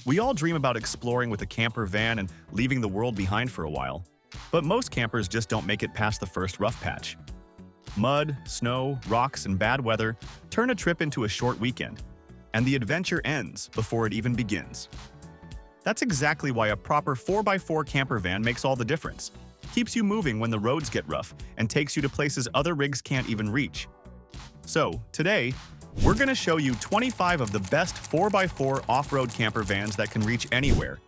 We all dream about exploring with a camper van and leaving the world behind for a while. But most campers just don't make it past the first rough patch. Mud, snow, rocks, and bad weather turn a trip into a short weekend, and the adventure ends before it even begins. That's exactly why a proper 4x4 camper van makes all the difference. Keeps you moving when the roads get rough and takes you to places other rigs can't even reach. So, today, we're going to show you 25 of the best 4x4 off-road camper vans that can reach anywhere.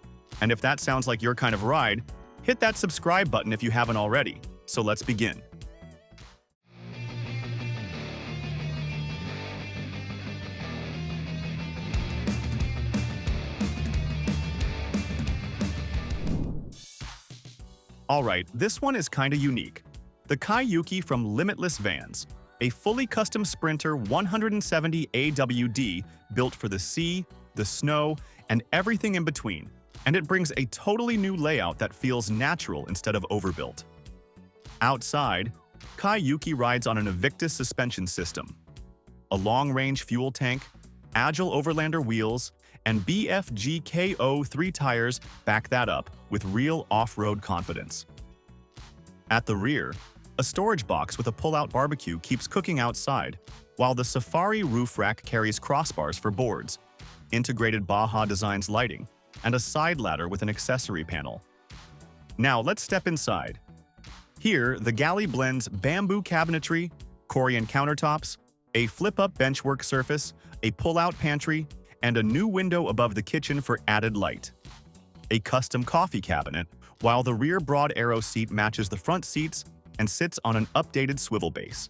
And if that sounds like your kind of ride, hit that subscribe button if you haven't already. So let's begin. Alright, this one is kinda unique. The Yuki from Limitless Vans, a fully custom Sprinter 170 AWD built for the sea, the snow, and everything in between, and it brings a totally new layout that feels natural instead of overbuilt. Outside, Yuki rides on an Invictus suspension system, a long-range fuel tank, agile Overlander wheels, and BFGKO3 tires back that up with real off-road confidence. At the rear, a storage box with a pull-out barbecue keeps cooking outside, while the Safari roof rack carries crossbars for boards, integrated Baja Designs lighting, and a side ladder with an accessory panel. Now let's step inside. Here, the galley blends bamboo cabinetry, Korean countertops, a flip-up benchwork surface, a pull-out pantry, and a new window above the kitchen for added light. A custom coffee cabinet, while the rear broad arrow seat matches the front seats and sits on an updated swivel base.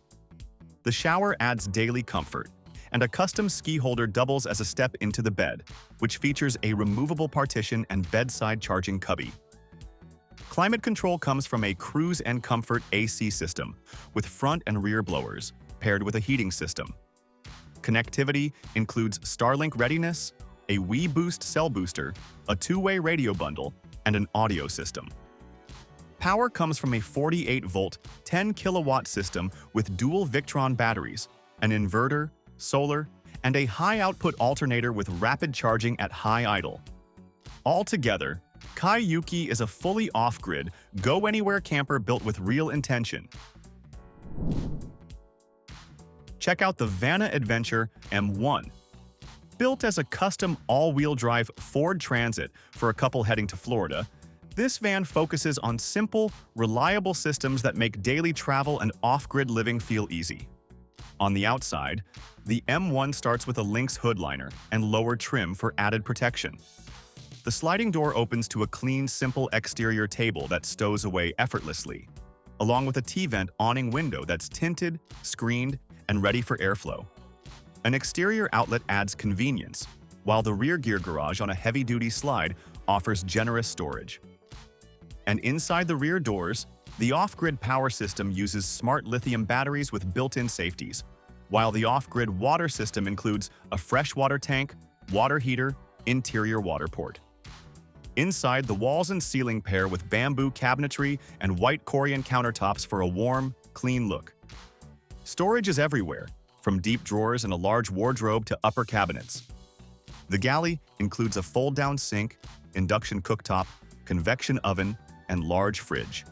The shower adds daily comfort, and a custom ski holder doubles as a step into the bed, which features a removable partition and bedside charging cubby. Climate control comes from a Cruise and Comfort AC system, with front and rear blowers, paired with a heating system. Connectivity includes Starlink readiness, a Wii Boost cell booster, a two-way radio bundle, and an audio system. Power comes from a 48-volt, 10-kilowatt system with dual Victron batteries, an inverter, solar, and a high-output alternator with rapid charging at high idle. Altogether, Yuki is a fully off-grid, go-anywhere camper built with real intention. Check out the Vanna Adventure M1. Built as a custom all-wheel drive Ford Transit for a couple heading to Florida, this van focuses on simple, reliable systems that make daily travel and off-grid living feel easy. On the outside, the M1 starts with a Lynx hood liner and lower trim for added protection. The sliding door opens to a clean, simple exterior table that stows away effortlessly, along with a T-vent awning window that's tinted, screened, and ready for airflow. An exterior outlet adds convenience, while the rear gear garage on a heavy-duty slide offers generous storage. And inside the rear doors, the off-grid power system uses smart lithium batteries with built-in safeties, while the off-grid water system includes a freshwater tank, water heater, interior water port. Inside, the walls and ceiling pair with bamboo cabinetry and white Korean countertops for a warm, clean look. Storage is everywhere, from deep drawers and a large wardrobe to upper cabinets. The galley includes a fold-down sink, induction cooktop, convection oven, and large fridge.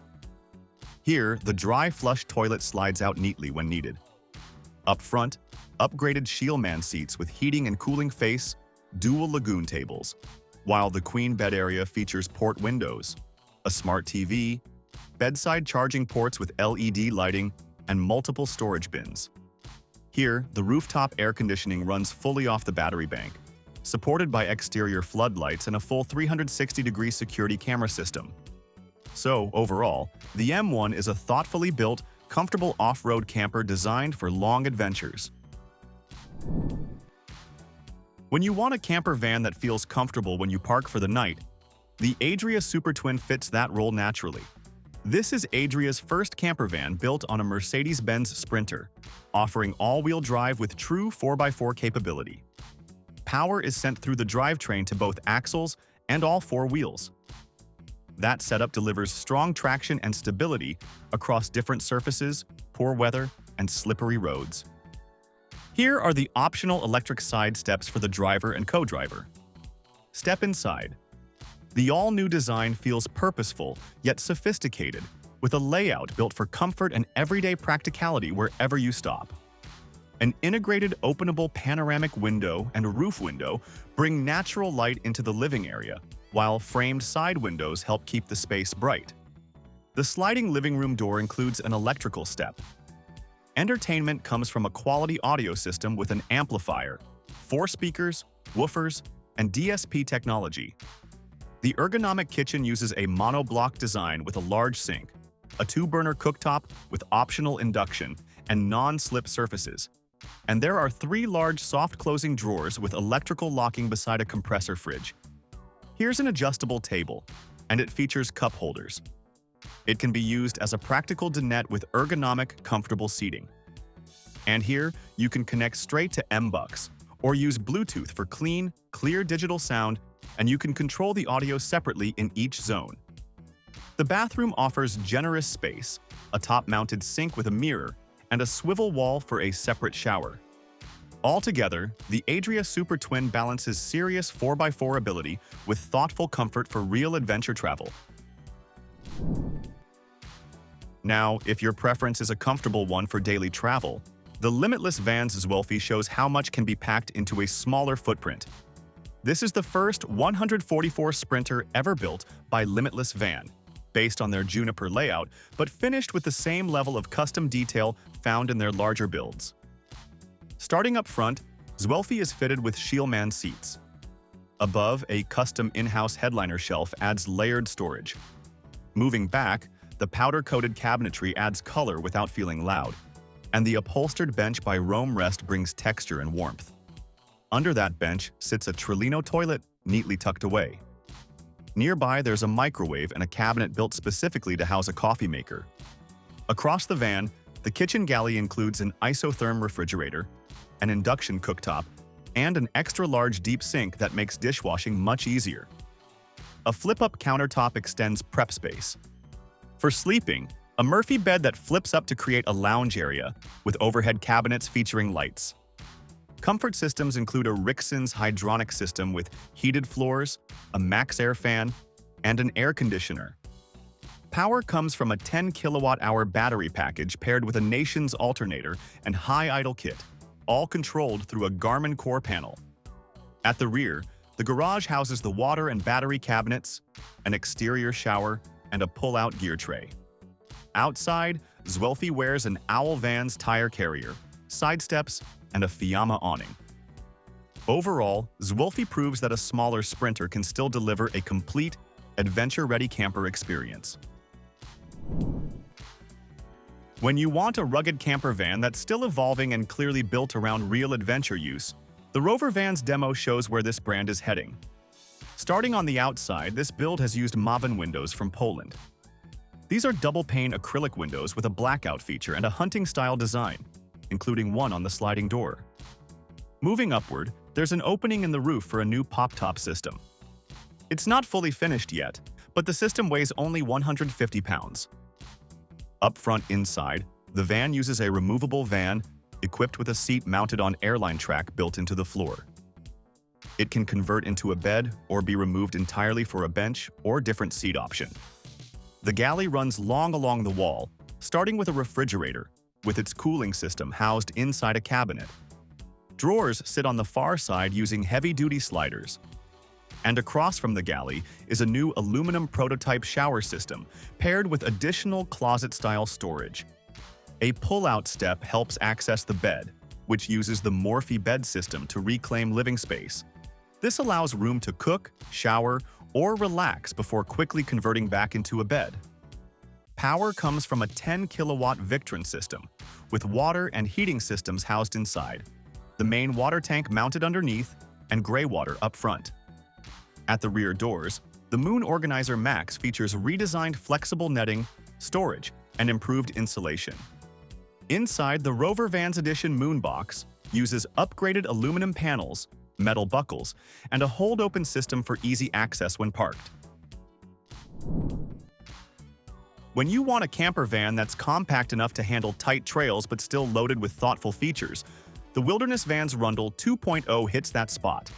Here, the dry flush toilet slides out neatly when needed. Up front, upgraded Shieldman seats with heating and cooling face, dual lagoon tables, while the queen bed area features port windows, a smart TV, bedside charging ports with LED lighting, and multiple storage bins. Here, the rooftop air conditioning runs fully off the battery bank, supported by exterior floodlights and a full 360-degree security camera system. So, overall, the M1 is a thoughtfully built, comfortable off-road camper designed for long adventures. When you want a camper van that feels comfortable when you park for the night, the Adira Super Twin fits that role naturally. This is Adria's first camper van built on a Mercedes-Benz Sprinter, offering all-wheel drive with true 4x4 capability. Power is sent through the drivetrain to both axles and all four wheels. That setup delivers strong traction and stability across different surfaces, poor weather, and slippery roads. Here are the optional electric side steps for the driver and co-driver. Step inside. The all-new design feels purposeful yet sophisticated, with a layout built for comfort and everyday practicality wherever you stop. An integrated openable panoramic window and roof window bring natural light into the living area, while framed side windows help keep the space bright. The sliding living room door includes an electrical step. Entertainment comes from a quality audio system with an amplifier, 4 speakers, woofers, and DSP technology. The ergonomic kitchen uses a monoblock design with a large sink, a 2-burner cooktop with optional induction, and non-slip surfaces. And there are 3 large soft-closing drawers with electrical locking beside a compressor fridge. Here's an adjustable table, and it features cup holders. It can be used as a practical dinette with ergonomic, comfortable seating. And here, you can connect straight to MBUX, or use Bluetooth for clean, clear digital sound, and you can control the audio separately in each zone. The bathroom offers generous space, a top-mounted sink with a mirror, and a swivel wall for a separate shower. Altogether, the Adira Super Twin balances serious 4x4 ability with thoughtful comfort for real adventure travel. Now, if your preference is a comfortable one for daily travel, the Limitless Van's Zwölfi shows how much can be packed into a smaller footprint. This is the first 144 Sprinter ever built by Limitless Van, based on their Juniper layout, but finished with the same level of custom detail found in their larger builds. Starting up front, Zwölfi is fitted with Shieldman seats. Above, a custom in-house headliner shelf adds layered storage. Moving back, the powder-coated cabinetry adds color without feeling loud, and the upholstered bench by Rome Rest brings texture and warmth. Under that bench sits a Trillino toilet neatly tucked away. Nearby, there's a microwave and a cabinet built specifically to house a coffee maker. Across the van, the kitchen galley includes an isotherm refrigerator, an induction cooktop, and an extra-large deep sink that makes dishwashing much easier. A flip-up countertop extends prep space. For sleeping, a Murphy bed that flips up to create a lounge area, with overhead cabinets featuring lights. Comfort systems include a Rixon's hydronic system with heated floors, a Max Air fan, and an air conditioner. Power comes from a 10 kilowatt-hour battery package paired with a Nations alternator and high idle kit, all controlled through a Garmin Core panel. At the rear, the garage houses the water and battery cabinets, an exterior shower, and a pull-out gear tray. Outside, Zwölfi wears an Owl Vans tire carrier, side steps, and a Fiamma awning. Overall, Zwölfi proves that a smaller Sprinter can still deliver a complete, adventure-ready camper experience. When you want a rugged camper van that's still evolving and clearly built around real adventure use, the Rover Van's demo shows where this brand is heading. Starting on the outside, this build has used Mawin windows from Poland. These are double-pane acrylic windows with a blackout feature and a hunting-style design, including one on the sliding door. Moving upward, there's an opening in the roof for a new pop-top system. It's not fully finished yet, but the system weighs only 150 pounds. Up front inside, the van uses a removable van equipped with a seat mounted on airline track built into the floor. It can convert into a bed or be removed entirely for a bench or different seat option. The galley runs long along the wall, starting with a refrigerator, with its cooling system housed inside a cabinet. Drawers sit on the far side using heavy-duty sliders. And across from the galley is a new aluminum prototype shower system, paired with additional closet-style storage. A pull-out step helps access the bed, which uses the Morphe bed system to reclaim living space. This allows room to cook, shower, or relax before quickly converting back into a bed. Power comes from a 10 kilowatt Victron system, with water and heating systems housed inside, the main water tank mounted underneath, and gray water up front. At the rear doors, the Moon Organizer Max features redesigned flexible netting, storage, and improved insulation. Inside, the Rover Vans Edition Moon Box uses upgraded aluminum panels, metal buckles, and a hold-open system for easy access when parked. When you want a camper van that's compact enough to handle tight trails but still loaded with thoughtful features, the Wilderness Vans Rundle 2.0 hits that spot.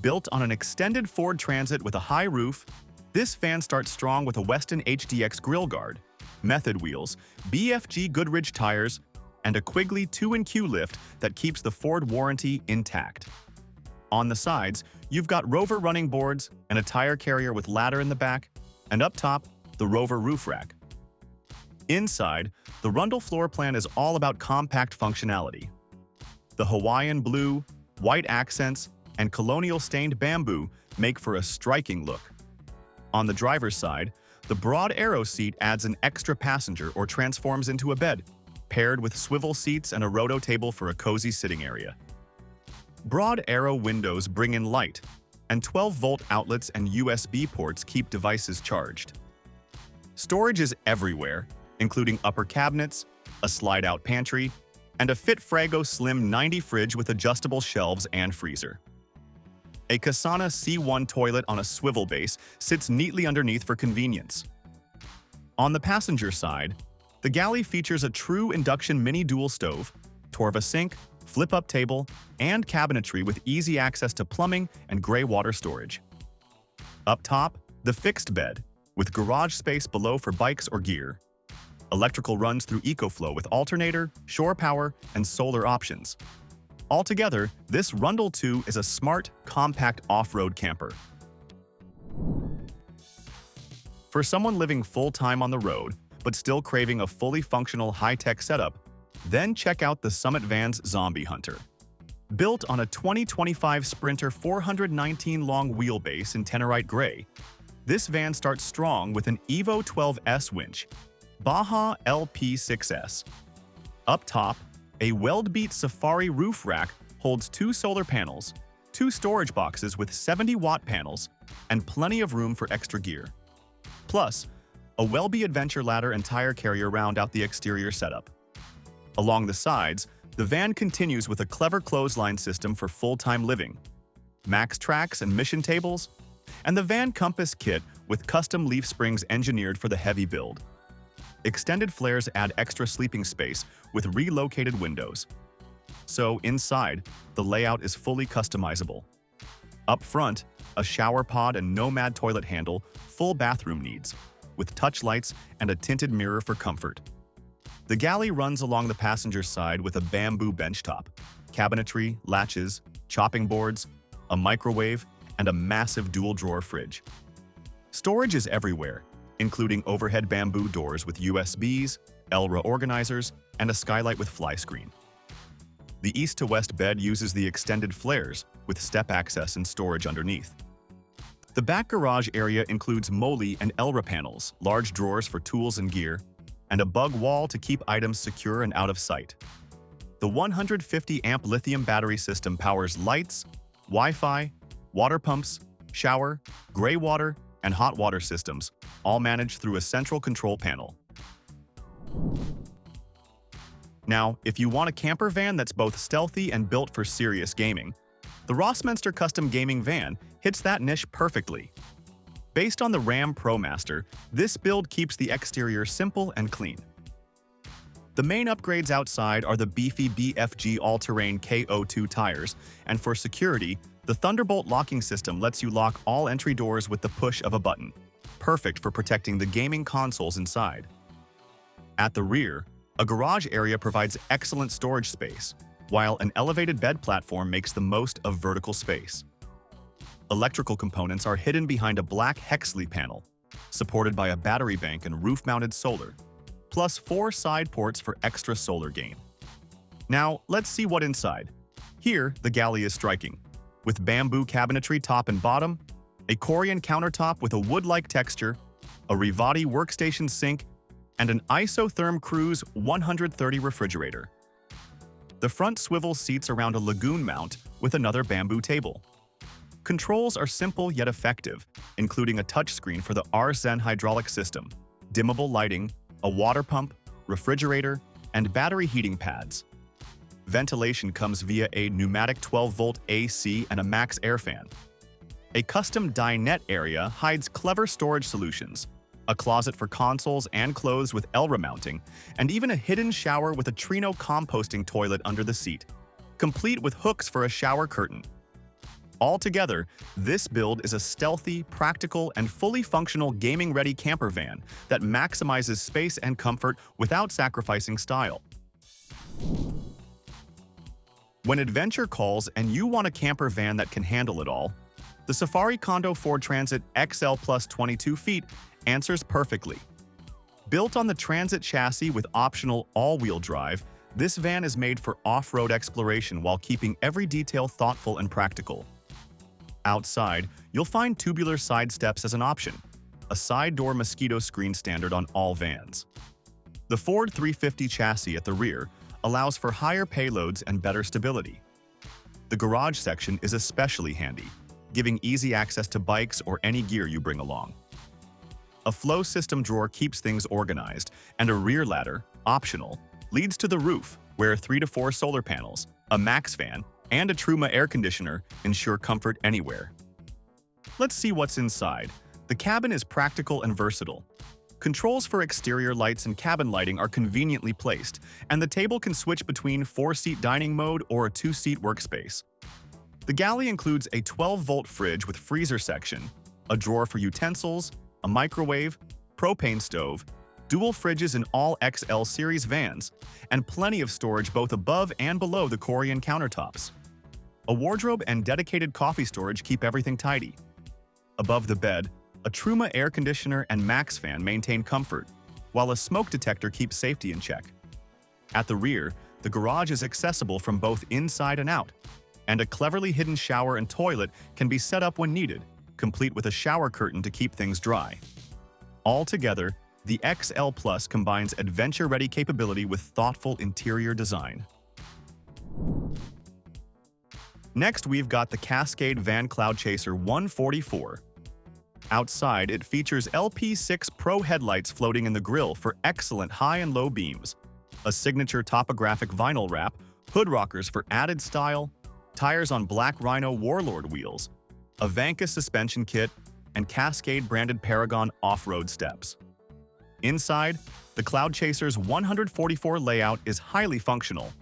Built on an extended Ford Transit with a high roof, this van starts strong with a Weston HDX grille guard, method wheels, BFG Goodrich tires, and a Quigley 2&Q lift that keeps the Ford warranty intact. On the sides, you've got Rover running boards and a tire carrier with ladder in the back, and up top, the Rover roof rack. Inside, the Rundle floor plan is all about compact functionality. The Hawaiian blue, white accents, and colonial stained bamboo make for a striking look. On the driver's side, the broad aero seat adds an extra passenger or transforms into a bed, paired with swivel seats and a roto table for a cozy sitting area. Broad aero windows bring in light, and 12-volt outlets and USB ports keep devices charged. Storage is everywhere, including upper cabinets, a slide-out pantry, and a FitFrago Slim 90 fridge with adjustable shelves and freezer. A Kasana C1 toilet on a swivel base sits neatly underneath for convenience. On the passenger side, the galley features a true induction mini dual stove, Torva sink, flip-up table, and cabinetry with easy access to plumbing and gray water storage. Up top, the fixed bed, with garage space below for bikes or gear. Electrical runs through EcoFlow with alternator, shore power, and solar options. Altogether, this Rundle 2 is a smart, compact off-road camper. For someone living full-time on the road, but still craving a fully functional high-tech setup, then check out the Summit Van's Zombie Hunter. Built on a 2025 Sprinter 419 long wheelbase in Tenorite Gray, this van starts strong with an Evo 12S winch, Baja LP6S. Up top, a Weldbeat Safari roof rack holds 2 solar panels, 2 storage boxes with 70-watt panels, and plenty of room for extra gear. Plus, a Welby Adventure ladder and tire carrier round out the exterior setup. Along the sides, the van continues with a clever clothesline system for full-time living, max tracks and mission tables, and the van compass kit with custom leaf springs engineered for the heavy build. Extended flares add extra sleeping space with relocated windows. So inside, the layout is fully customizable. Up front, a shower pod and Nomad toilet handle, full bathroom needs, with touch lights and a tinted mirror for comfort. The galley runs along the passenger side with a bamboo benchtop, cabinetry, latches, chopping boards, a microwave, and a massive dual-drawer fridge. Storage is everywhere, including overhead bamboo doors with USBs, ELRA organizers, and a skylight with fly screen. The east-to-west bed uses the extended flares, with step access and storage underneath. The back garage area includes MOLLE and ELRA panels, large drawers for tools and gear, and a bug wall to keep items secure and out of sight. The 150-amp lithium battery system powers lights, Wi-Fi, water pumps, shower, gray water, and hot water systems, all managed through a central control panel. Now, if you want a camper van that's both stealthy and built for serious gaming, the Rossmönster Custom Gaming Van hits that niche perfectly. Based on the Ram ProMaster, this build keeps the exterior simple and clean. The main upgrades outside are the beefy BFG all-terrain KO2 tires, and for security, the Thunderbolt locking system lets you lock all entry doors with the push of a button, perfect for protecting the gaming consoles inside. At the rear, a garage area provides excellent storage space, while an elevated bed platform makes the most of vertical space. Electrical components are hidden behind a black Hexley panel, supported by a battery bank and roof-mounted solar, plus 4 side ports for extra solar gain. Now, let's see what inside. Here, the galley is striking, with bamboo cabinetry top and bottom, a Corian countertop with a wood-like texture, a Rivati workstation sink, and an Isotherm Cruise 130 refrigerator. The front swivel seats around a lagoon mount with another bamboo table. Controls are simple yet effective, including a touchscreen for the RZen hydraulic system, dimmable lighting, a water pump, refrigerator, and battery heating pads. Ventilation comes via a pneumatic 12-volt AC and a max air fan. A custom dinette area hides clever storage solutions, a closet for consoles and clothes with ELRA mounting, and even a hidden shower with a Trino composting toilet under the seat, complete with hooks for a shower curtain. Altogether, this build is a stealthy, practical, and fully functional gaming-ready camper van that maximizes space and comfort without sacrificing style. When adventure calls and you want a camper van that can handle it all, the Safari Condo Ford Transit XL Plus 22 feet answers perfectly. Built on the Transit chassis with optional all-wheel drive, this van is made for off-road exploration while keeping every detail thoughtful and practical. Outside, you'll find tubular side steps as an option, a side door mosquito screen standard on all vans. The Ford 350 chassis at the rear allows for higher payloads and better stability. The garage section is especially handy, giving easy access to bikes or any gear you bring along. A flow system drawer keeps things organized, and a rear ladder, optional, leads to the roof, where 3 to 4 solar panels, a max fan, and a Truma air conditioner ensure comfort anywhere. Let's see what's inside. The cabin is practical and versatile. Controls for exterior lights and cabin lighting are conveniently placed, and the table can switch between 4-seat dining mode or a 2-seat workspace. The galley includes a 12-volt fridge with freezer section, a drawer for utensils, a microwave, propane stove, dual fridges in all XL series vans, and plenty of storage both above and below the Korean countertops. A wardrobe and dedicated coffee storage keep everything tidy. Above the bed, a Truma air conditioner and max fan maintain comfort, while a smoke detector keeps safety in check. At the rear, the garage is accessible from both inside and out, and a cleverly hidden shower and toilet can be set up when needed, complete with a shower curtain to keep things dry. Altogether, the XL Plus combines adventure-ready capability with thoughtful interior design. Next, we've got the Cascade Van Cloudchaser 144. Outside, it features LP6 Pro headlights floating in the grille for excellent high and low beams, a signature topographic vinyl wrap, hood rockers for added style, tires on Black Rhino Warlord wheels, a Vanka suspension kit, and Cascade-branded Paragon off-road steps. Inside, the Cloudchaser's 144 layout is highly functional.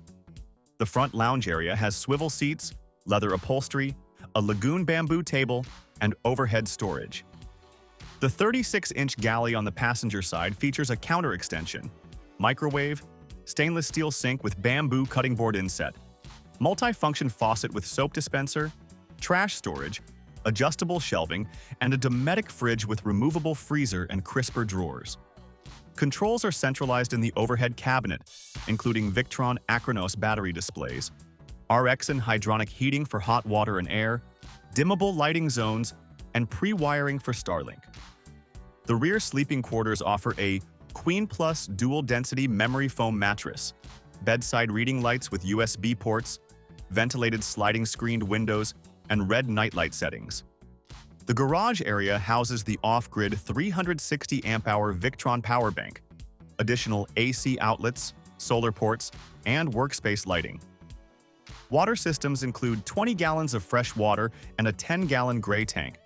The front lounge area has swivel seats, leather upholstery, a lagoon bamboo table, and overhead storage. The 36-inch galley on the passenger side features a counter extension, microwave, stainless steel sink with bamboo cutting board inset, multi-function faucet with soap dispenser, trash storage, adjustable shelving, and a Dometic fridge with removable freezer and crisper drawers. Controls are centralized in the overhead cabinet, including Victron Acronos battery displays, RXN hydronic heating for hot water and air, dimmable lighting zones, and pre-wiring for Starlink. The rear sleeping quarters offer a Queen Plus dual-density memory foam mattress, bedside reading lights with USB ports, ventilated sliding screened windows, and red nightlight settings. The garage area houses the off-grid 360 amp-hour Victron power bank, additional AC outlets, solar ports, and workspace lighting. Water systems include 20 gallons of fresh water and a 10-gallon gray tank,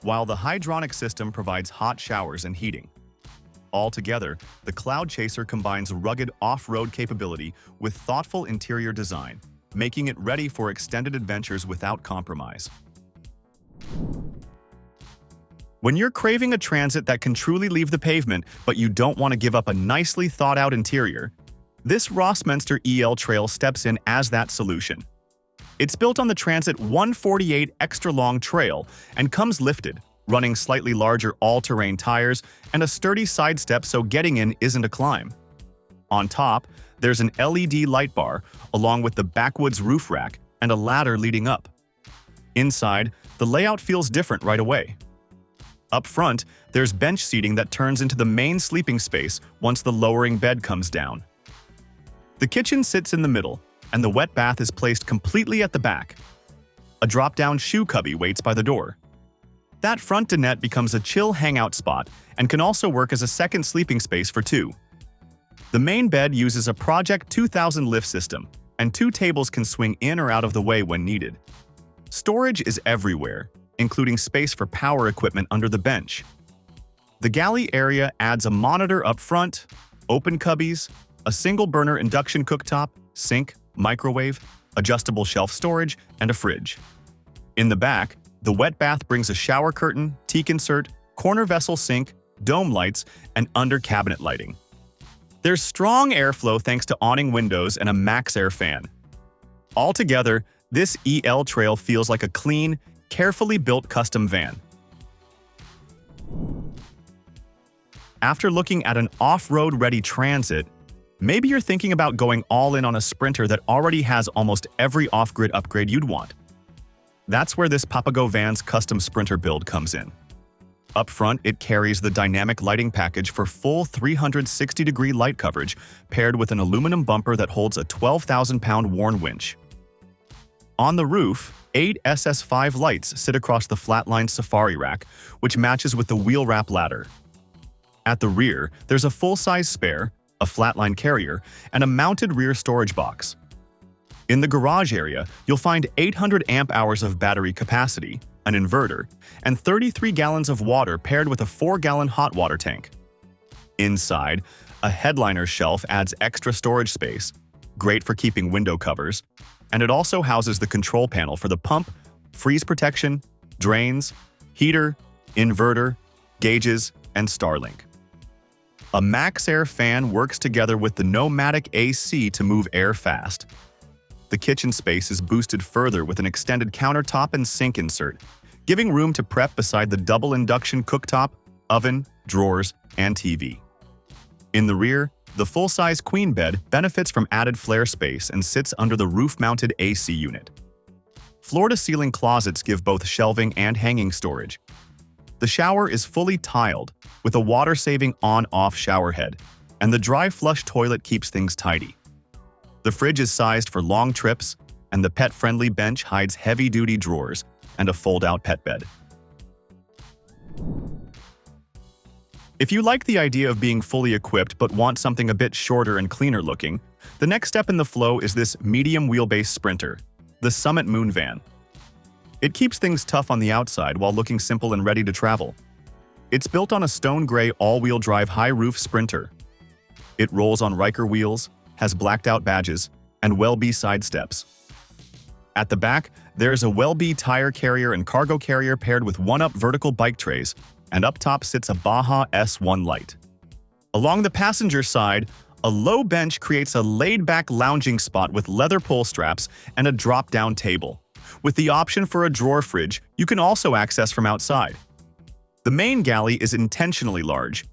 while the hydronic system provides hot showers and heating. Altogether, the Cloudchaser combines rugged off-road capability with thoughtful interior design, making it ready for extended adventures without compromise. When you're craving a transit that can truly leave the pavement, but you don't want to give up a nicely thought-out interior, this Rossmönster EL Trail steps in as that solution. It's built on the Transit 148 extra-long trail and comes lifted, running slightly larger all-terrain tires and a sturdy side step so getting in isn't a climb. On top, there's an LED light bar, along with the backwoods roof rack and a ladder leading up. Inside, the layout feels different right away. Up front, there's bench seating that turns into the main sleeping space once the lowering bed comes down. The kitchen sits in the middle, and the wet bath is placed completely at the back. A drop-down shoe cubby waits by the door. That front dinette becomes a chill hangout spot and can also work as a second sleeping space for two. The main bed uses a Project 2000 lift system, and 2 tables can swing in or out of the way when needed. Storage is everywhere, including space for power equipment under the bench. The galley area adds a monitor up front, open cubbies, a single-burner induction cooktop, sink, microwave, adjustable shelf storage, and a fridge. In the back, the wet bath brings a shower curtain, teak insert, corner vessel sink, dome lights, and under-cabinet lighting. There's strong airflow thanks to awning windows and a max air fan. Altogether, this EL Trail feels like a clean, carefully built custom van. After looking at an off-road ready Transit, maybe you're thinking about going all in on a Sprinter that already has almost every off-grid upgrade you'd want. That's where this Papago van's custom Sprinter build comes in. Up front, it carries the dynamic lighting package for full 360-degree light coverage, paired with an aluminum bumper that holds a 12,000-pound Warn winch. On the roof, 8 SS5 lights sit across the flatline safari rack, which matches with the wheel wrap ladder. At the rear, there's a full-size spare, a flatline carrier, and a mounted rear storage box. In the garage area, you'll find 800 amp-hours of battery capacity, an inverter, and 33 gallons of water paired with a 4-gallon hot water tank. Inside, a headliner shelf adds extra storage space, great for keeping window covers, and it also houses the control panel for the pump, freeze protection, drains, heater, inverter, gauges, and Starlink. A max air fan works together with the Nomadic AC to move air fast. The kitchen space is boosted further with an extended countertop and sink insert, giving room to prep beside the double induction cooktop, oven, drawers, and TV. In the rear, the full-size queen bed benefits from added flare space and sits under the roof-mounted AC unit. Floor-to-ceiling closets give both shelving and hanging storage. The shower is fully tiled, with a water-saving on-off shower head, and the dry flush toilet keeps things tidy. The fridge is sized for long trips, and the pet-friendly bench hides heavy-duty drawers and a fold-out pet bed. If you like the idea of being fully equipped but want something a bit shorter and cleaner looking, the next step in the flow is this medium wheelbase Sprinter, the Summit Moon Van. It keeps things tough on the outside while looking simple and ready to travel. It's built on a stone gray all-wheel drive high-roof Sprinter. It rolls on Riker wheels, has blacked-out badges, and Welby side steps. At the back, there's a Welby tire carrier and cargo carrier paired with one-up vertical bike trays, and up top sits a Baja S1 light. Along the passenger side, a low bench creates a laid-back lounging spot with leather pull straps and a drop-down table. With the option for a drawer fridge, you can also access from outside. The main galley is intentionally large.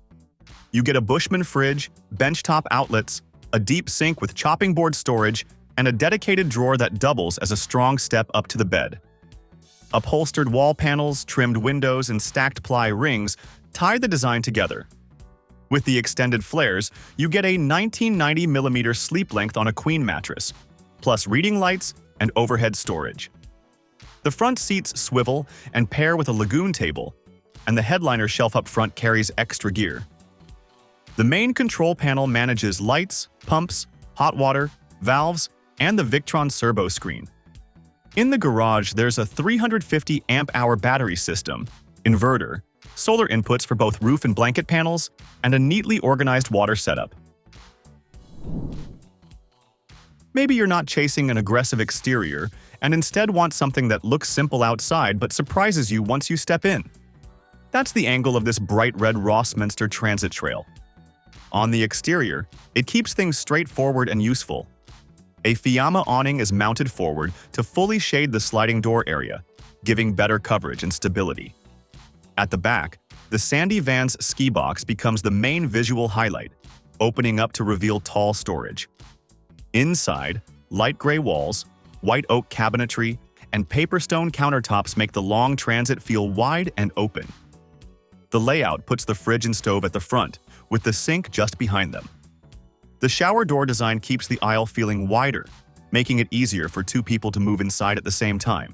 You get a Bushman fridge, benchtop outlets, a deep sink with chopping board storage, and a dedicated drawer that doubles as a strong step up to the bed. Upholstered wall panels, trimmed windows, and stacked ply rings tie the design together. With the extended flares, you get a 1990mm sleep length on a queen mattress, plus reading lights and overhead storage. The front seats swivel and pair with a lagoon table, and the headliner shelf up front carries extra gear. The main control panel manages lights, pumps, hot water, valves, and the Victron servo screen. In the garage, there's a 350 amp-hour battery system, inverter, solar inputs for both roof and blanket panels, and a neatly organized water setup. Maybe you're not chasing an aggressive exterior and instead want something that looks simple outside but surprises you once you step in. That's the angle of this bright red Rossmönster Transit Trail. On the exterior, it keeps things straightforward and useful. A Fiamma awning is mounted forward to fully shade the sliding door area, giving better coverage and stability. At the back, the Sandy van's ski box becomes the main visual highlight, opening up to reveal tall storage. Inside, light gray walls, white oak cabinetry, and paper stone countertops make the long Transit feel wide and open. The layout puts the fridge and stove at the front, with the sink just behind them. The shower door design keeps the aisle feeling wider, making it easier for two people to move inside at the same time.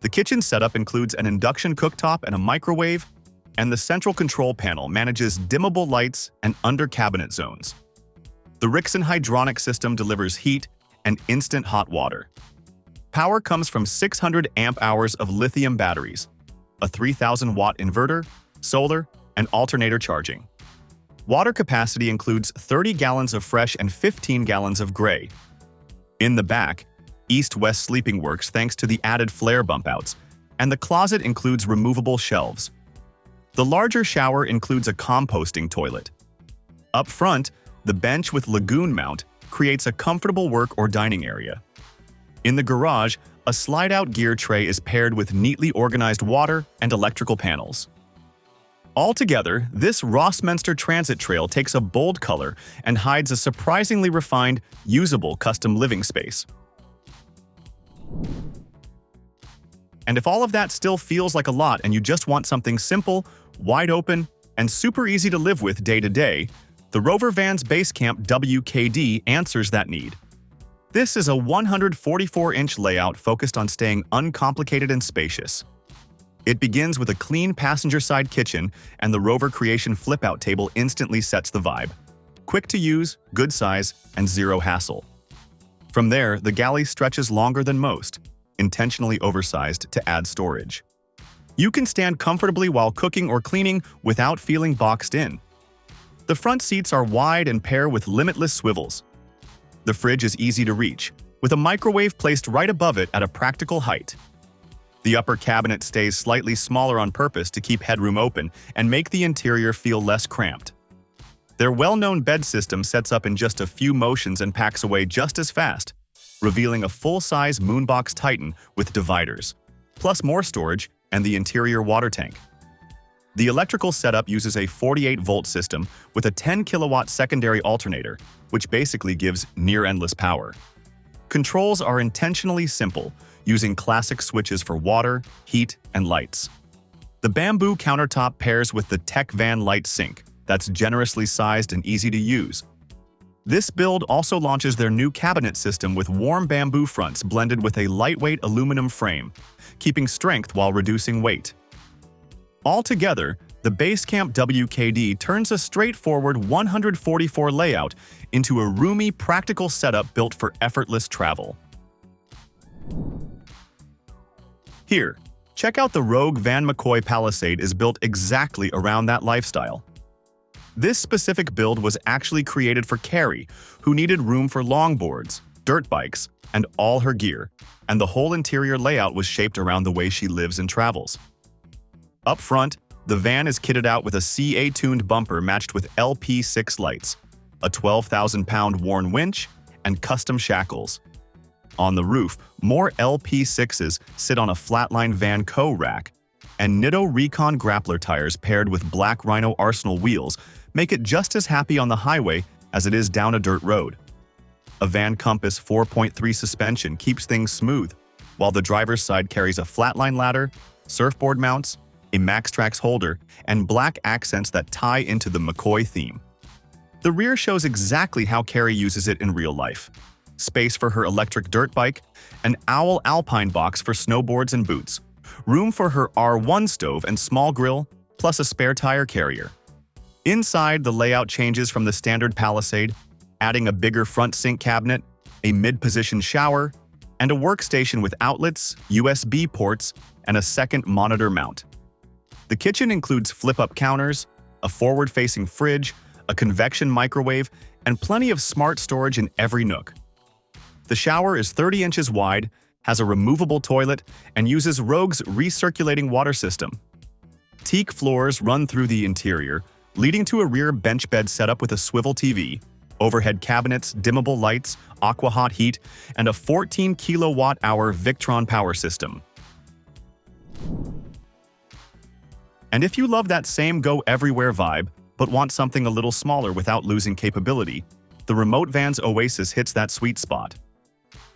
The kitchen setup includes an induction cooktop and a microwave, and the central control panel manages dimmable lights and under-cabinet zones. The Rixon hydronic system delivers heat and instant hot water. Power comes from 600 amp-hours of lithium batteries, a 3,000-watt inverter, solar, and alternator charging. Water capacity includes 30 gallons of fresh and 15 gallons of gray. In the back, east-west sleeping works thanks to the added flare bump-outs, and the closet includes removable shelves. The larger shower includes a composting toilet. Up front, the bench with lagoon mount creates a comfortable work or dining area. In the garage, a slide-out gear tray is paired with neatly organized water and electrical panels. Altogether, this Rossmönster transit trail takes a bold color and hides a surprisingly refined, usable custom living space. And if all of that still feels like a lot and you just want something simple, wide open, and super easy to live with day to day, the Rover Van's Basecamp WKD answers that need. This is a 144-inch layout focused on staying uncomplicated and spacious. It begins with a clean passenger-side kitchen, and the Rover Creation flip-out table instantly sets the vibe. Quick to use, good size, and zero hassle. From there, the galley stretches longer than most, intentionally oversized to add storage. You can stand comfortably while cooking or cleaning without feeling boxed in. The front seats are wide and pair with limitless swivels. The fridge is easy to reach, with a microwave placed right above it at a practical height. The upper cabinet stays slightly smaller on purpose to keep headroom open and make the interior feel less cramped. Their well-known bed system sets up in just a few motions and packs away just as fast, revealing a full-size Moonbox Titan with dividers, plus more storage and the interior water tank. The electrical setup uses a 48-volt system with a 10-kilowatt secondary alternator, which basically gives near-endless power. Controls are intentionally simple, using classic switches for water, heat, and lights. The bamboo countertop pairs with the Tech VanLife sink that's generously sized and easy to use. This build also launches their new cabinet system with warm bamboo fronts blended with a lightweight aluminum frame, keeping strength while reducing weight. Altogether, the Basecamp WKD turns a straightforward 144 layout into a roomy, practical setup built for effortless travel. Here, check out the Rogue Van McCoy Palisade is built exactly around that lifestyle. This specific build was actually created for Carrie, who needed room for longboards, dirt bikes, and all her gear, and the whole interior layout was shaped around the way she lives and travels. Up front, the van is kitted out with a CA-tuned bumper matched with LP6 lights, a 12,000-pound worn winch, and custom shackles. On the roof, more LP6s sit on a flatline Van Co rack, and Nitto Recon grappler tires paired with black Rhino Arsenal wheels make it just as happy on the highway as it is down a dirt road. A Van Compass 4.3 suspension keeps things smooth, while the driver's side carries a flatline ladder, surfboard mounts, a MaxTrax holder, and black accents that tie into the McCoy theme. The rear shows exactly how Carrie uses it in real life. Space for her electric dirt bike, an Owl Alpine box for snowboards and boots, room for her R1 stove and small grill, plus a spare tire carrier. Inside, the layout changes from the standard Palisade, adding a bigger front sink cabinet, a mid-position shower, and a workstation with outlets, USB ports, and a second monitor mount. The kitchen includes flip-up counters, a forward-facing fridge, a convection microwave, and plenty of smart storage in every nook. The shower is 30 inches wide, has a removable toilet, and uses Rogue's recirculating water system. Teak floors run through the interior, leading to a rear bench bed setup with a swivel TV, overhead cabinets, dimmable lights, aqua-hot heat, and a 14-kilowatt-hour Victron power system. And if you love that same go-everywhere vibe, but want something a little smaller without losing capability, the Remote Van's Oasis hits that sweet spot.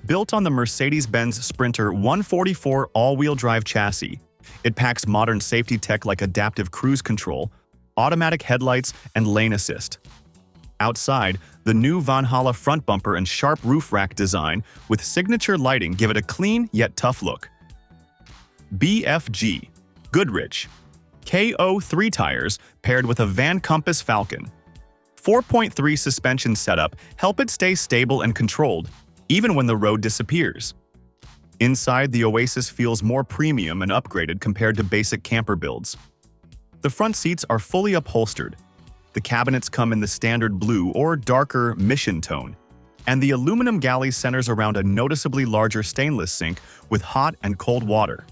Built on the Mercedes-Benz Sprinter 144 all-wheel drive chassis, it packs modern safety tech like adaptive cruise control, automatic headlights, and lane assist. Outside, the new Valhalla front bumper and sharp roof rack design with signature lighting give it a clean yet tough look. BFG Goodrich KO3 tires paired with a Van Compass Falcon 4.3 suspension setup help it stay stable and controlled, even when the road disappears. Inside, the Oasis feels more premium and upgraded compared to basic camper builds. The front seats are fully upholstered. The cabinets come in the standard blue or darker mission tone, and the aluminum galley centers around a noticeably larger stainless sink with hot and cold water.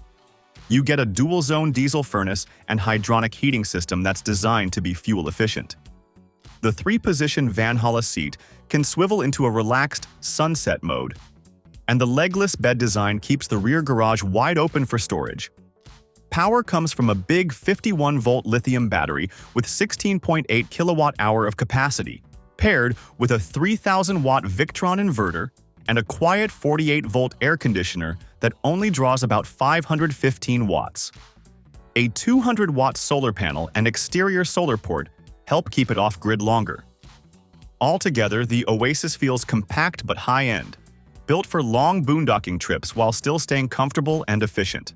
You get a dual-zone diesel furnace and hydronic heating system that's designed to be fuel-efficient. The 3-position Vanna seat can swivel into a relaxed sunset mode, and the legless bed design keeps the rear garage wide open for storage. Power comes from a big 51-volt lithium battery with 16.8 kilowatt-hour of capacity, paired with a 3,000-watt Victron inverter and a quiet 48-volt air conditioner that only draws about 515 watts. A 200-watt solar panel and exterior solar port help keep it off-grid longer. Altogether, the Oasis feels compact but high-end, built for long boondocking trips while still staying comfortable and efficient.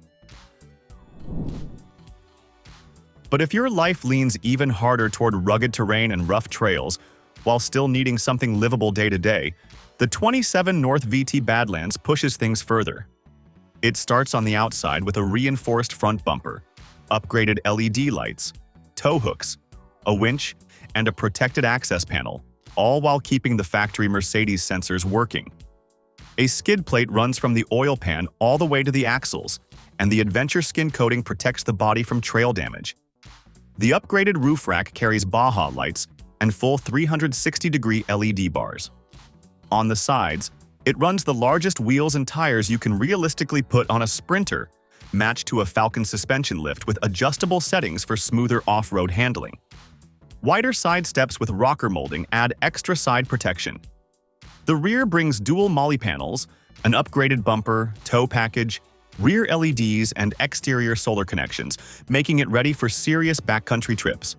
But if your life leans even harder toward rugged terrain and rough trails, while still needing something livable day to day, the 27 North VT Badlands pushes things further. It starts on the outside with a reinforced front bumper, upgraded LED lights, tow hooks, a winch, and a protected access panel, all while keeping the factory Mercedes sensors working. A skid plate runs from the oil pan all the way to the axles, and the Adventure skin coating protects the body from trail damage. The upgraded roof rack carries Baja lights and full 360-degree LED bars. On the sides, it runs the largest wheels and tires you can realistically put on a Sprinter, matched to a Falcon suspension lift with adjustable settings for smoother off-road handling. Wider side steps with rocker molding add extra side protection. The rear brings dual Molly panels, an upgraded bumper, tow package, rear LEDs, and exterior solar connections, making it ready for serious backcountry trips.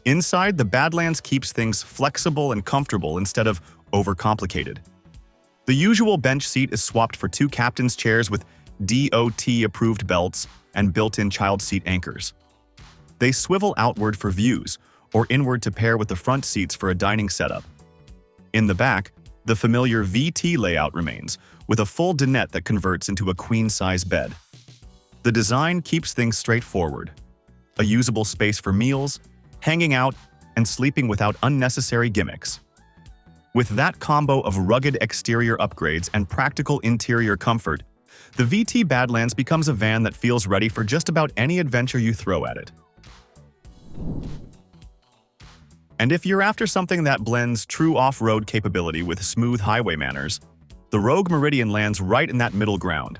Inside, the Badlands keeps things flexible and comfortable instead of overcomplicated. The usual bench seat is swapped for 2 captain's chairs with DOT-approved belts and built-in child seat anchors. They swivel outward for views, or inward to pair with the front seats for a dining setup. In the back, the familiar VT layout remains, with a full dinette that converts into a queen-size bed. The design keeps things straightforward. A usable space for meals, hanging out, and sleeping without unnecessary gimmicks. With that combo of rugged exterior upgrades and practical interior comfort, the VT Badlands becomes a van that feels ready for just about any adventure you throw at it. And if you're after something that blends true off-road capability with smooth highway manners, the Rogue Meridian lands right in that middle ground.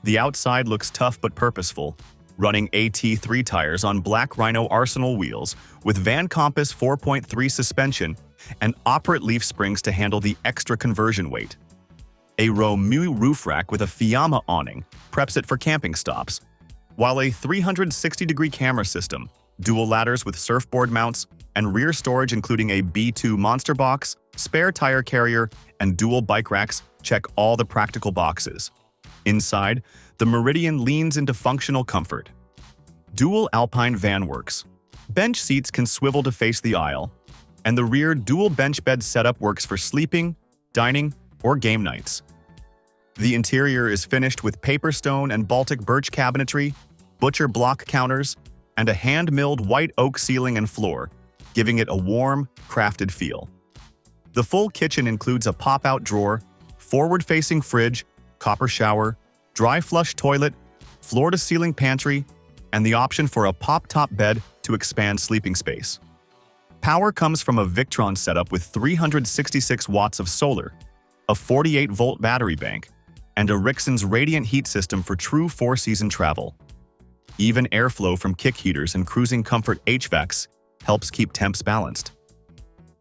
The outside looks tough but purposeful, running AT3 tires on black Rhino Arsenal wheels with Van Compass 4.3 suspension and operate leaf springs to handle the extra conversion weight. A Romeo roof rack with a Fiamma awning preps it for camping stops, while a 360-degree camera system, dual ladders with surfboard mounts, and rear storage including a B2 monster box, spare tire carrier, and dual bike racks check all the practical boxes. Inside, the Meridian leans into functional comfort. Dual Alpine van works. Bench seats can swivel to face the aisle, and the rear dual bench bed setup works for sleeping, dining, or game nights. The interior is finished with paper stone and Baltic birch cabinetry, butcher block counters, and a hand-milled white oak ceiling and floor, giving it a warm, crafted feel. The full kitchen includes a pop-out drawer, forward-facing fridge, copper shower, dry flush toilet, floor-to-ceiling pantry, and the option for a pop-top bed to expand sleeping space. Power comes from a Victron setup with 366 watts of solar, a 48-volt battery bank, and a Rixon's radiant heat system for true 4-season travel. Even airflow from kick heaters and cruising comfort HVACs helps keep temps balanced.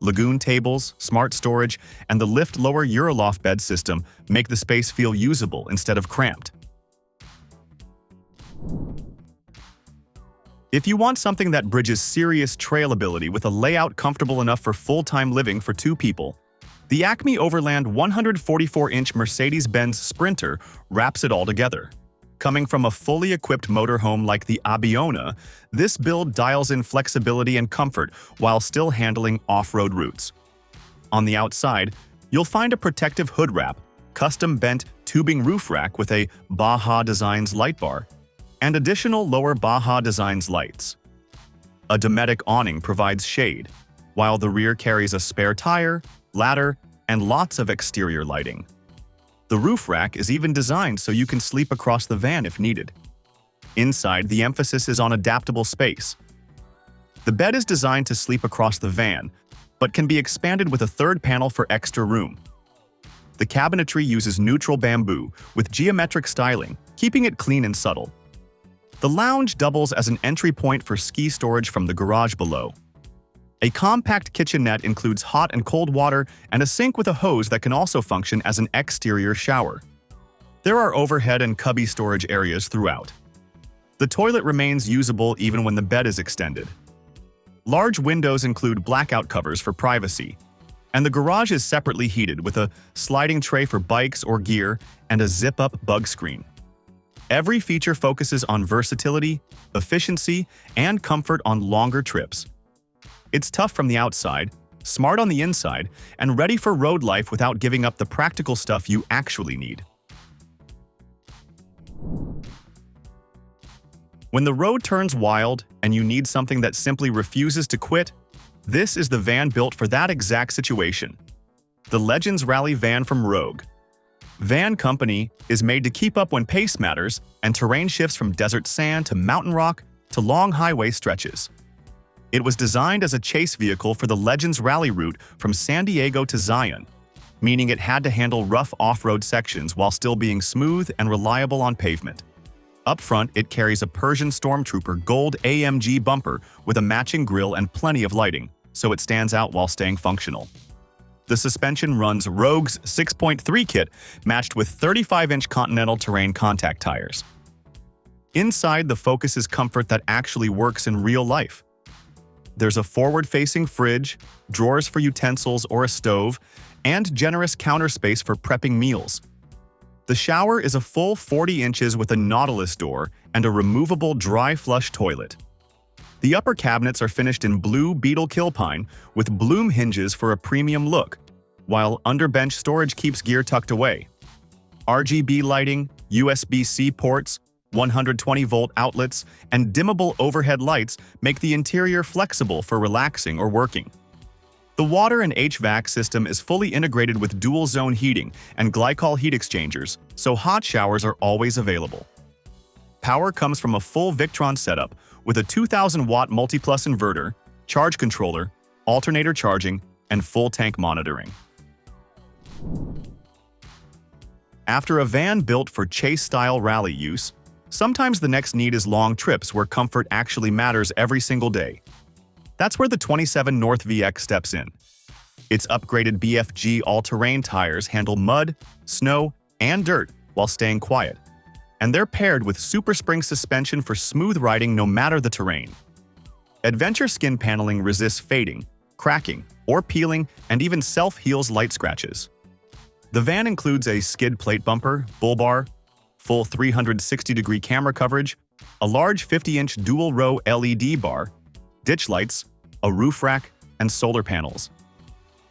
Lagoon tables, smart storage, and the lift lower Euroloft bed system make the space feel usable instead of cramped. If you want something that bridges serious trailability with a layout comfortable enough for full-time living for 2 people, the Acme Overland 144-inch Mercedes-Benz Sprinter wraps it all together. Coming from a fully equipped motorhome like the Abeona, this build dials in flexibility and comfort while still handling off-road routes. On the outside, you'll find a protective hood wrap, custom-bent tubing roof rack with a Baja Designs light bar, and additional lower Baja Designs lights. A Dometic awning provides shade, while the rear carries a spare tire, ladder, and lots of exterior lighting. The roof rack is even designed so you can sleep across the van if needed. Inside, the emphasis is on adaptable space. The bed is designed to sleep across the van, but can be expanded with a third panel for extra room. The cabinetry uses neutral bamboo with geometric styling, keeping it clean and subtle. The lounge doubles as an entry point for ski storage from the garage below. A compact kitchenette includes hot and cold water and a sink with a hose that can also function as an exterior shower. There are overhead and cubby storage areas throughout. The toilet remains usable even when the bed is extended. Large windows include blackout covers for privacy, and the garage is separately heated with a sliding tray for bikes or gear and a zip-up bug screen. Every feature focuses on versatility, efficiency, and comfort on longer trips. It's tough from the outside, smart on the inside, and ready for road life without giving up the practical stuff you actually need. When the road turns wild and you need something that simply refuses to quit, this is the van built for that exact situation. The Legends Rally van from Rogue. Van Company is made to keep up when pace matters and terrain shifts from desert sand to mountain rock to long highway stretches. It was designed as a chase vehicle for the Legends Rally route from San Diego to Zion, meaning it had to handle rough off-road sections while still being smooth and reliable on pavement. Up front, it carries a Persian Stormtrooper Gold AMG bumper with a matching grille and plenty of lighting, so it stands out while staying functional. The suspension runs Rogue's 6.3 kit, matched with 35-inch Continental Terrain contact tires. Inside, the focus is comfort that actually works in real life. There's a forward-facing fridge, drawers for utensils or a stove, and generous counter space for prepping meals. The shower is a full 40 inches with a Nautilus door and a removable dry flush toilet. The upper cabinets are finished in blue beetle kill pine with bloom hinges for a premium look, while underbench storage keeps gear tucked away. RGB lighting, USB-C ports, 120-volt outlets, and dimmable overhead lights make the interior flexible for relaxing or working. The water and HVAC system is fully integrated with dual-zone heating and glycol heat exchangers, so hot showers are always available. Power comes from a full Victron setup with a 2,000-watt multi-plus inverter, charge controller, alternator charging, and full tank monitoring. After a van built for chase-style rally use, sometimes the next need is long trips where comfort actually matters every single day. That's where the 27 North VX steps in. Its upgraded BFG all-terrain tires handle mud, snow, and dirt while staying quiet. And they're paired with super spring suspension for smooth riding no matter the terrain. Adventure skin paneling resists fading, cracking, or peeling, and even self-heals light scratches. The van includes a skid plate bumper, bull bar, full 360-degree camera coverage, a large 50-inch dual-row LED bar, ditch lights, a roof rack, and solar panels.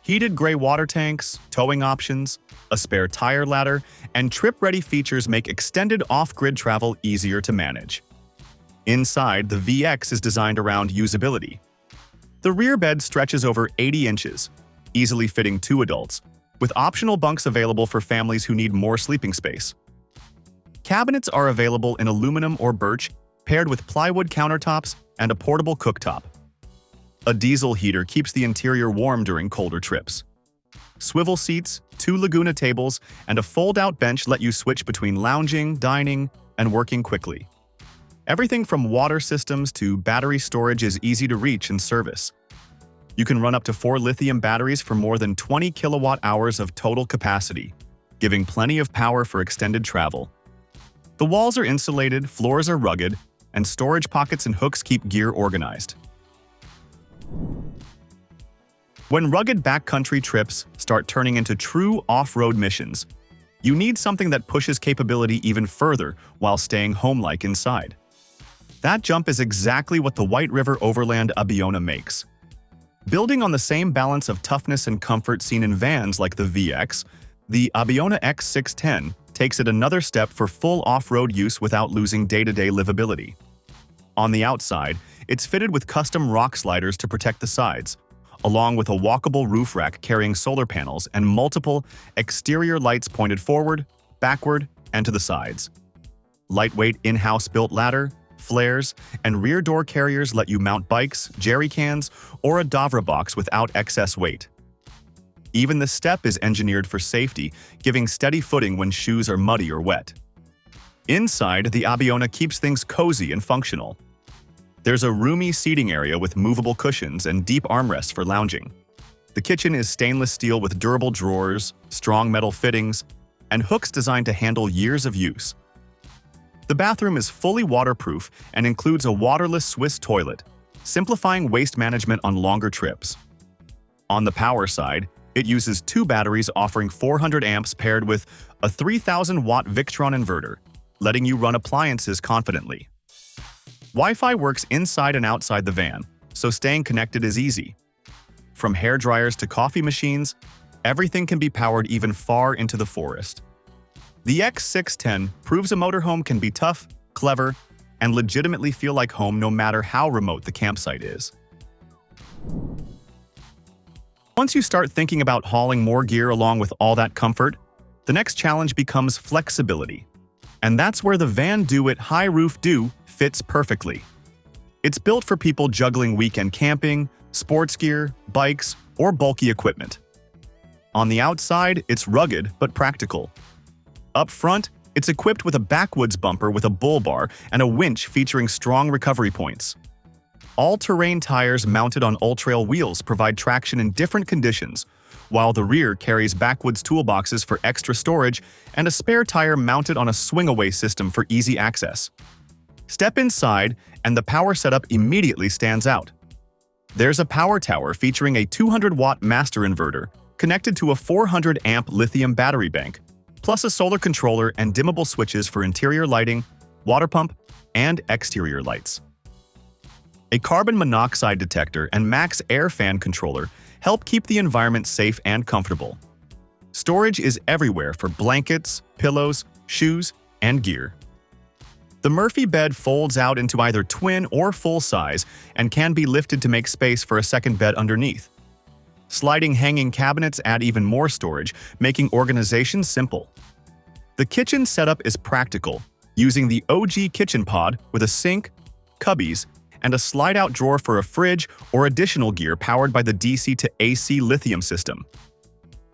Heated gray water tanks, towing options, a spare tire ladder, and trip-ready features make extended off-grid travel easier to manage. Inside, the VX is designed around usability. The rear bed stretches over 80 inches, easily fitting 2 adults, with optional bunks available for families who need more sleeping space. Cabinets are available in aluminum or birch, paired with plywood countertops and a portable cooktop. A diesel heater keeps the interior warm during colder trips. Swivel seats, 2 Laguna tables, and a fold-out bench let you switch between lounging, dining, and working quickly. Everything from water systems to battery storage is easy to reach and service. You can run up to 4 lithium batteries for more than 20 kilowatt-hours of total capacity, giving plenty of power for extended travel. The walls are insulated, floors are rugged, and storage pockets and hooks keep gear organized. When rugged backcountry trips start turning into true off-road missions, you need something that pushes capability even further while staying home-like inside. That jump is exactly what the White River Overland Abeona makes. Building on the same balance of toughness and comfort seen in vans like the VX, the Abeona X610 takes it another step for full off-road use without losing day-to-day livability. On the outside, it's fitted with custom rock sliders to protect the sides, along with a walkable roof rack carrying solar panels and multiple exterior lights pointed forward, backward, and to the sides. Lightweight in-house built ladder, flares, and rear door carriers let you mount bikes, jerry cans, or a Davra box without excess weight. Even the step is engineered for safety, giving steady footing when shoes are muddy or wet. Inside, the Abeona keeps things cozy and functional. There's a roomy seating area with movable cushions and deep armrests for lounging. The kitchen is stainless steel with durable drawers, strong metal fittings, and hooks designed to handle years of use. The bathroom is fully waterproof and includes a waterless Swiss toilet, simplifying waste management on longer trips. On the power side, it uses 2 batteries offering 400 amps paired with a 3,000-watt Victron inverter, letting you run appliances confidently. Wi-Fi works inside and outside the van, so staying connected is easy. From hair dryers to coffee machines, everything can be powered even far into the forest. The X610 proves a motorhome can be tough, clever, and legitimately feel like home no matter how remote the campsite is. Once you start thinking about hauling more gear along with all that comfort, the next challenge becomes flexibility. And that's where the VanDoIt Highroof Do fits perfectly. It's built for people juggling weekend camping, sports gear, bikes, or bulky equipment. On the outside, it's rugged but practical. Up front, it's equipped with a backwoods bumper with a bull bar and a winch featuring strong recovery points. All-terrain tires mounted on all-trail wheels provide traction in different conditions, while the rear carries backwoods toolboxes for extra storage and a spare tire mounted on a swing-away system for easy access. Step inside, and the power setup immediately stands out. There's a power tower featuring a 200-watt master inverter connected to a 400-amp lithium battery bank, plus a solar controller and dimmable switches for interior lighting, water pump, and exterior lights. A carbon monoxide detector and max air fan controller help keep the environment safe and comfortable. Storage is everywhere for blankets, pillows, shoes, and gear. The Murphy bed folds out into either twin or full size and can be lifted to make space for a second bed underneath. Sliding hanging cabinets add even more storage, making organization simple. The kitchen setup is practical, using the OG kitchen pod with a sink, cubbies, and a slide-out drawer for a fridge or additional gear powered by the DC to AC lithium system.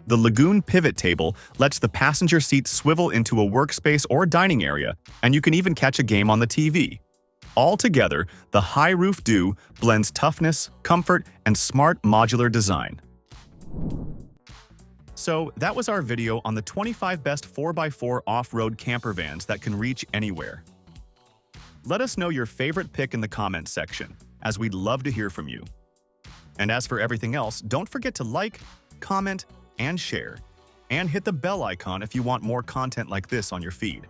The Lagoon pivot table lets the passenger seat swivel into a workspace or dining area, and you can even catch a game on the TV. Altogether, the Highroof Do blends toughness, comfort, and smart modular design. So that was our video on the 25 best 4x4 off-road camper vans that can reach anywhere. Let us know your favorite pick in the comments section, as we'd love to hear from you. And as for everything else, don't forget to like, comment, and share, and hit the bell icon if you want more content like this on your feed.